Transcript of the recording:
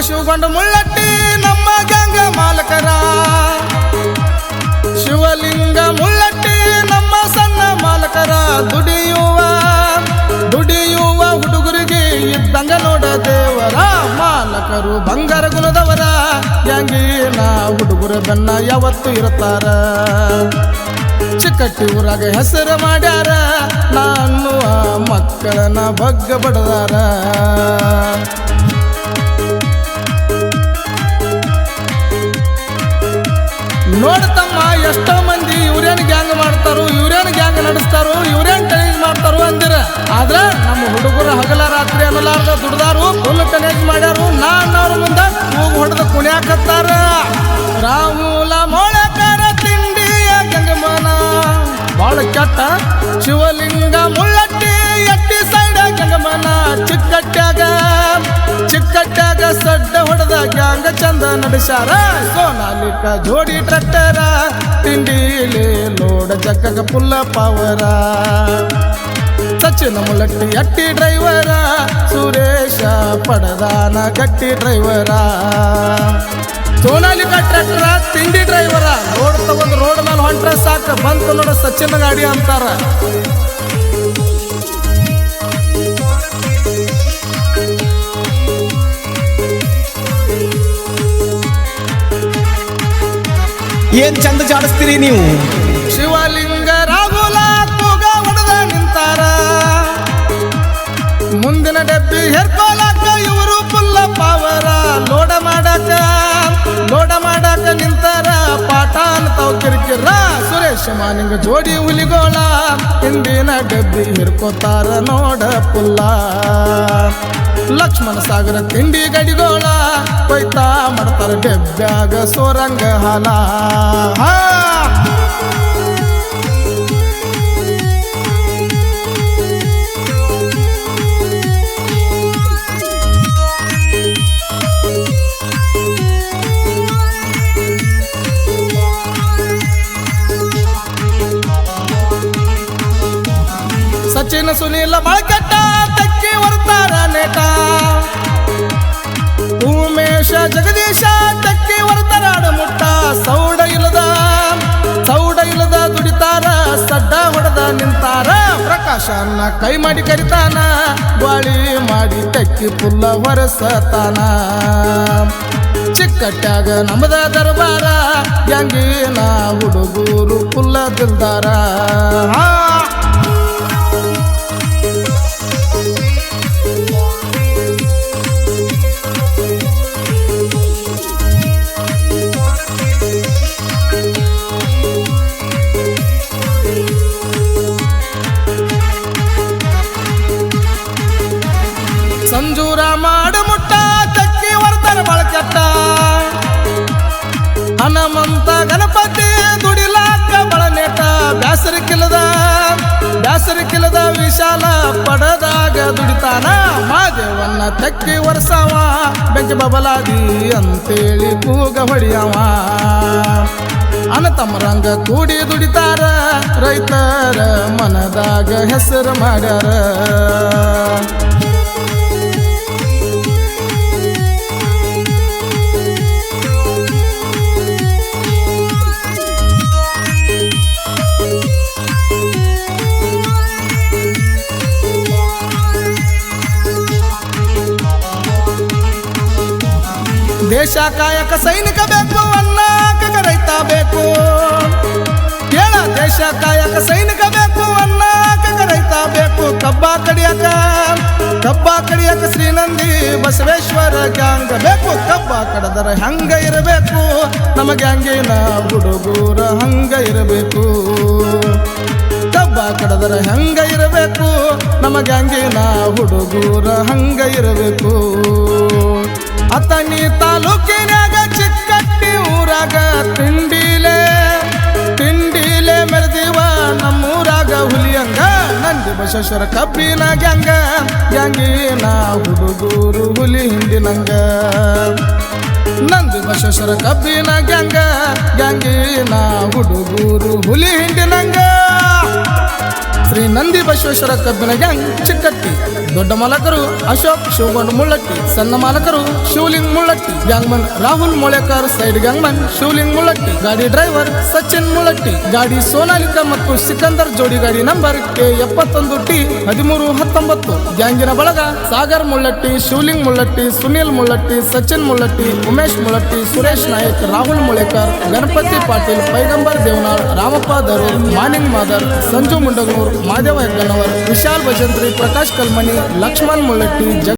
ಶಿವಗೊಂಡ ಮುಳ್ಳಟ್ಟಿ ನಮ್ಮ ಗ್ಯಾಂಗ ಮಾಲಕರ. ಶಿವಲಿಂಗ ಮುಳ್ಳಟ್ಟಿ ನಮ್ಮ ಸಣ್ಣ ಮಾಲಕರ. ದುಡಿಯುವ ಹುಡುಗರಿಗೆ ಇದ್ದಂಗ ನೋಡ ದೇವರ. ಮಾಲಕರು ಬಂಗಾರ ಗುಣದವರ. ಗ್ಯಾಂಗಿನ ಹುಡುಗರ ಬೆನ್ನ ಯಾವತ್ತು ಇರುತ್ತಾರ. ಚಿಕ್ಕಟ್ಟಿ ಊರಾಗ ಹೆಸರು ಮಾಡ್ಯಾರ. ನಾನು ಮಕ್ಕಳನ್ನ ಬಗ್ಗ ಬಡದಾರ. ನೋಡ್ತಮ್ಮ ಎಷ್ಟೋ ಮಂದಿ ಇವ್ರೇನು ಗ್ಯಾಂಗ್ ಮಾಡ್ತಾರೋ, ಇವ್ರೇನು ಗ್ಯಾಂಗ್ ನಡೆಸ್ತಾರೋ, ಇವ್ರೇನು ಟನೇಜ್ ಮಾಡ್ತಾರೋ ಅಂದಿರ. ಆದ್ರೆ ನಮ್ಮ ಹುಡುಗರು ಹಗಲ ರಾತ್ರಿ ಅನ್ನಲಾರ್ದ ದುಡ್ದಾರು, ಫುಲ್ ಟನೇಜ್ ಮಾಡ್ಯಾರು. ಅವ್ರ ಮುಂದೆ ಹೋಗಿ ಹೊಡೆದು ಕುಣಿಯಾಕತ್ತಾರ. ರಾಮೂಲ ಮೊಳಕರ ತಿಂಡಿಯ ಗಂಗಮನ ಬಾಳ ಕೆಟ್ಟ. ಶಿವಲಿಂಗ ಮುಳ್ಳಟ್ಟಿ ಎಟ್ಟಿ ಸೈಡ ಗಂಗಮನ. ಚಿಕ್ಕಟ್ಟಾಗ ಸಡ್ಡ ಹೊಡೆದ ಗ್ಯಾಂಗ ಚಂದ ನಡೆಸ್ಯಾರ. ಸೋನಾಲಿಕ ಜೋಡಿ ಟ್ರ್ಯಾಕ್ಟರ. ತಿಂಡಿಲಿ ಲೋಡ ಜಗ್ಗಗ ಪುಲ್ಲ ಪವರ. ಸಚಿನ ಮುಳ್ಳಟ್ಟಿ ಎಟ್ಟಿ ಡ್ರೈವರ. ಸುರೇಶ ಪಡದಾನ ಗಟ್ಟಿ ಡ್ರೈವರ. ಸೋನಾಲಿಕ ಟ್ರ್ಯಾಕ್ಟರ ತಿಂಡಿ ಡ್ರೈವರ. ರೋಡ್ ತಗೊಂಡು ರೋಡ್ ಮೇಲೆ ಹೊಂಟ್ರೆ ಸಾಕು ಬಂತು ನೋಡ ಸಚಿನ ಗಾಡಿ ಅಂತಾರ. ಏನ್ ಚಂದ ಜಾಡಿಸ್ತೀರಿ ನೀವು. ಶಿವಲಿಂಗ ರಾಘುಲ ಕೂಗ ಹೊಡೆದ ನಿಂತಾರ. ಮುಂದಿನ ಡಬ್ಬಿ ಹೆರ್ಕೋಲಾಕ ಇವರು ಪುಲ್ಲ ಪಾವರ. ಲೋಡ ಮಾಡಾಕ ನಿಂತಾರ. ಪಾಠ ತಾವ್ ಕಿರಿಕಿರ. ಸುರೇಶ ಮಾನಿಂಗ ಜೋಡಿ ಹುಲಿಗೋಳ. ಹಿಂದಿನ ಡಬ್ಬಿ ಹಿರ್ಕೋತಾರ ನೋಡ ಪುಲ್ಲ. ಲಕ್ಷ್ಮಣ ಸಾಗರ ತಿಂಡಿ ಗಡಿಗೋಳ. ಕೊಯ್ತಾ ಮಾಡ್ತಾರ ಡೆಬ್ಬ್ಯಾಗ ಸೋರಂಗ ಹಾಲ. ಸಚಿನ ಸುನೀಲ ಬಾಳ್ಕಟ್ಟ ತಕ್ಕಿ ವರ್ತಾರ ನೇಟ. ಉಮೇಶ ಜಗದೀಶ ತಕ್ಕಿ ವರ್ತಾರ ಆಡಮುಟ್ಟ. ಸೌಡ ಇಲ್ಲದ ದುಡಿತಾರ. ಸಡ್ಡ ಹೊಡೆದ ನಿಂತಾರ. ಪ್ರಕಾಶನ್ನ ಕೈ ಮಾಡಿ ಕರಿತಾನ. ಬಾಳಿ ಮಾಡಿ ತಕ್ಕಿ ಪುಲ್ಲ ಹೊರಸತಾನ. ಚಿಕ್ಕಟ್ಟಾಗ ನಮ್ಮದ ದರ್ಬಾರ. ಗ್ಯಾಂಗಿನ ಹುಡುಗರು ಪುಲ್ಲ ದಿಲ್ದಾರ. ಸಂಜೂರ ಮಾಡಮುಟ್ಟ ತಕ್ಕಿ ವರ್ತಾರ ಬಳಕೆಟ್ಟ. ಹನುಮಂತ ಗಣಪತಿ ದುಡಿಲಾಕ ಬಳನೇಟ. ಬ್ಯಾಸರಿಕಿಲ್ಲದ ವಿಶಾಲ ಪಡದಾಗ ದುಡಿತಾನ. ಮಾದೇವನ್ನ ತಕ್ಕಿ ವರ್ಷವ. ಬೆಂಕಿ ಬಬಲಾದಿ ಅಂತೇಳಿ ಕೂಗ ಹೊಡಿಯವ. ಅನತಮ್ಮರಂಗ ಕೂಡಿ ದುಡಿತಾರ. ರೈತರ ಮನದಾಗ ಹೆಸರು ಮಾಡ್ಯಾರ. ದೇಶ ಕಾಯಕ ಸೈನಿಕ ಬೇಕು. ಅನ್ನಕ ರೈತ ಬೇಕು. ಕೇಳ ದೇಶ ಕಾಯಕ ಸೈನಿಕ ಬೇಕು. ಅನ್ನಕ ರೈತ ಬೇಕು. ಕಬ್ಬ ಕಡಿಯಕ ಶ್ರೀನಂದಿ ಬಸವೇಶ್ವರ ಗ್ಯಾಂಗ್ ಬೇಕು. ಕಬ್ಬ ಕಡದರ ಹಂಗ ಇರಬೇಕು. ನಮ್ಮ ಗ್ಯಾಂಗಿನ ಹುಡುಗೂರ ಹಂಗ ಇರಬೇಕು. ಕಬ್ಬ ಕಡದರ ಹಂಗ ಇರಬೇಕು. ನಮ್ಮ ಗ್ಯಾಂಗಿನ ಹುಡುಗೂರ ಹಂಗ ಇರಬೇಕು. ಅತನಿ ತಾಲೂಕಿನಾಗ ಚಿಕ್ಕಟ್ಟಿ ಊರಾಗ ತಿಂಡಿಲೆ ಮೆರೆದಿವ. ನಮ್ಮೂರಾಗ ಹುಲಿಯಂಗ ನಂದಿ ಬಸವೇಶ್ವರ ಕಬ್ಬಿನ ಗ್ಯಾಂಗಿನ ಹುಡುಗೂರು ಹುಲಿ ಹಿಂದಿನಂಗ. ನಂದಿ ಬಸವೇಶ್ವರ ಕಬ್ಬಿನ ಗ್ಯಾಂಗಿನ ಹುಡುಗೂರು ಹುಲಿ ಹಿಂದಿನಂಗ. ಶ್ರೀ ನಂದಿ ಬಸವೇಶ್ವರ ಕಬ್ಬಿನ ಗ್ಯಾಂಗ್ ಚಿಕ್ಕಟ್ಟಿ. ದೊಡ್ಡ ಮಾಲಕರು ಅಶೋಕ್ ಶಿವಗೊಂಡ್ ಮುಳ್ಳಟ್ಟಿ. ಸಣ್ಣ ಮಾಲಕರು Shivaling Mullatti. Gangman Rahul Molekar. Side gangman Shivaling Mullatti. ಗಾಡಿ ಡ್ರೈವರ್ ಸಚಿನ್ ಮುಳ್ಳಟ್ಟಿ. ಗಾಡಿ ಸೋನಾಲಿಕಾ ಮತ್ತು ಸಿಕಂದರ್ ಜೋಡಿ ಗಾಡಿ ನಂಬರ್ K71T1319. ಗ್ಯಾಂಗಿನ ಬಳಗ ಸಾಗರ್ ಮುಳ್ಳಟ್ಟಿ, ಶಿವಲಿಂಗ್ ಮುಳ್ಳಟ್ಟಿ, ಸುನೀಲ್ ಮುಳ್ಳಟ್ಟಿ, ಸಚಿನ್ ಮುಳ್ಳಟ್ಟಿ, ಉಮೇಶ್ ಮುಳ್ಳಟ್ಟಿ, ಸುರೇಶ್ ನಾಯಕ್, ರಾಹುಲ್ ಮೊಳೆಕರ್, ಗಣಪತಿ ಪಾಟೀಲ್, ಪೈಗಂಬರ್ ದೇವನಾಳ್, ರಾಮಪ್ಪ ದರೂರ್, ಮಾನಿಂಗ್ ಮಾದರ್, ಸಂಜು ಮುಂಡಗನೂರ್, ಮಾದೇವ ಹೆಗ್ಗನವರ್, ವಿಶಾಲ್ ಭಜಂತ್ರಿ, ಪ್ರಕಾಶ್ ಕಲ್ಮನಿ, ಲಕ್ಷ್ಮಣ್ ಮುಳ್ಳಟ್ಟಿ,